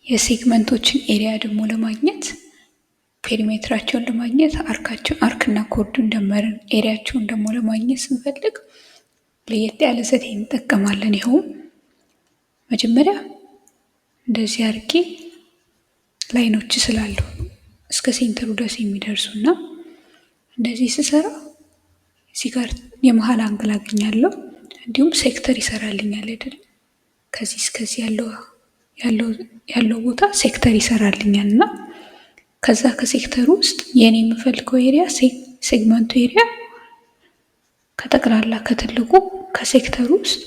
የሴግመንቶችን ኤሪያ ደግሞ ለማግኘት ፔሪሜትራቸውን ለማግኘት አርክና ኮርዱን ደመርን። ኤሪያቸውን ደግሞ ለማግኘት ስንፈልግ ለየት ያለ ዘዴ እንጠቀማለን። ይኸውም መጀመሪያ እንደዚህ አርጌ ላይኖች ስላሉ እስከ ሴንተሩ ድረስ የሚደርሱና እንደዚህ ስሰራ እዚህ ጋር የመሀል አንግል አገኛለሁ። እንዲሁም ሴክተር ይሰራልኛል አይደል? ከዚህ እስከዚህ ያለው ቦታ ሴክተር ይሰራልኛል እና ከዛ ከሴክተሩ ውስጥ የኔ የምፈልገው ኤሪያ ሴግመንቱ ኤሪያ ከጠቅላላ ከትልቁ ከሴክተሩ ውስጥ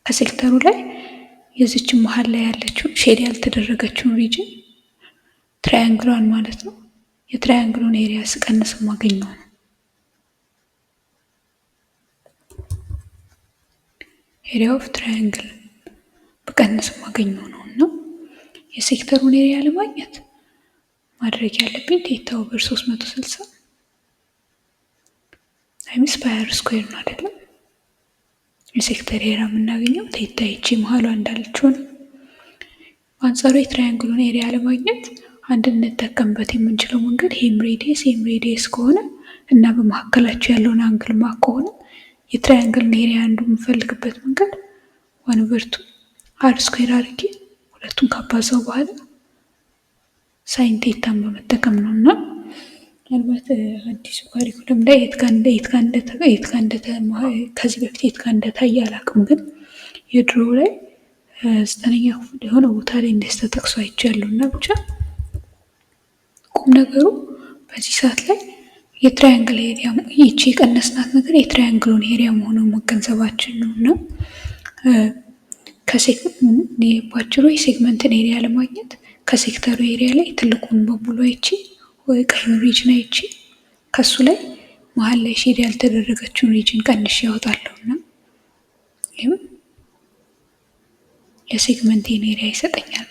ከሴክተሩ ላይ የዚችን መሀል ላይ ያለችውን ሼድ ያልተደረገችውን ሪጅን ትራያንግሏን ማለት ነው። የትራያንግሉን ኤሪያ ስቀንስ የማገኘው ነው። ኤሪያ ኦፍ ትራያንግል በቀንስ የማገኘው ነው እና የሴክተሩን ኤሪያ ለማግኘት ማድረግ ያለብኝ ቴታ ኦቨር 360 ታይምስ ፓይ አር ስኩዌር ነው አይደለም? የሴክተር ኤሪያ የምናገኘው ቴታ ይቺ መሀሏ እንዳለችው ነው። በአንጻሩ የትራያንግሉን ኤሪያ ለማግኘት አንድ እንጠቀምበት የምንችለው መንገድ ይሄም ሬዲየስ ከሆነ እና በመካከላቸው ያለውን አንግል ማክ ከሆነ የትራያንግልን ኤሪያ አንዱ የምፈልግበት መንገድ 1/2 አር ስኩዌር አድርጌ ሁለቱን ካባዛው በኋላ ሳይን ቴታን በመጠቀም ነው እና ምናልባት አዲሱ ካሪኩለም ላይ ከዚህ በፊት የት ጋር እንደታየ አላውቅም፣ ግን የድሮ ላይ 9ኛ ክፍል የሆነ ቦታ ላይ እንደዚህ ተጠቅሶ አይቻለሁ እና ብቻ ቁም ነገሩ በዚህ ሰዓት ላይ የትራያንግል ኤሪያ ይቺ የቀነስናት ነገር የትራያንግሉን ኤሪያ መሆኑን መገንዘባችን ነው እና ባጭሩ የሴግመንትን ኤሪያ ለማግኘት ከሴክተሩ ኤሪያ ላይ ትልቁን በሙሉ አይቺ ወይ ቀዩን ሪጅን አይቺ ከሱ ላይ መሀል ላይ ሼድ ያልተደረገችውን ሪጅን ቀንሽ ያወጣለሁ እና ይህም የሴግመንቴን ኤሪያ ይሰጠኛል።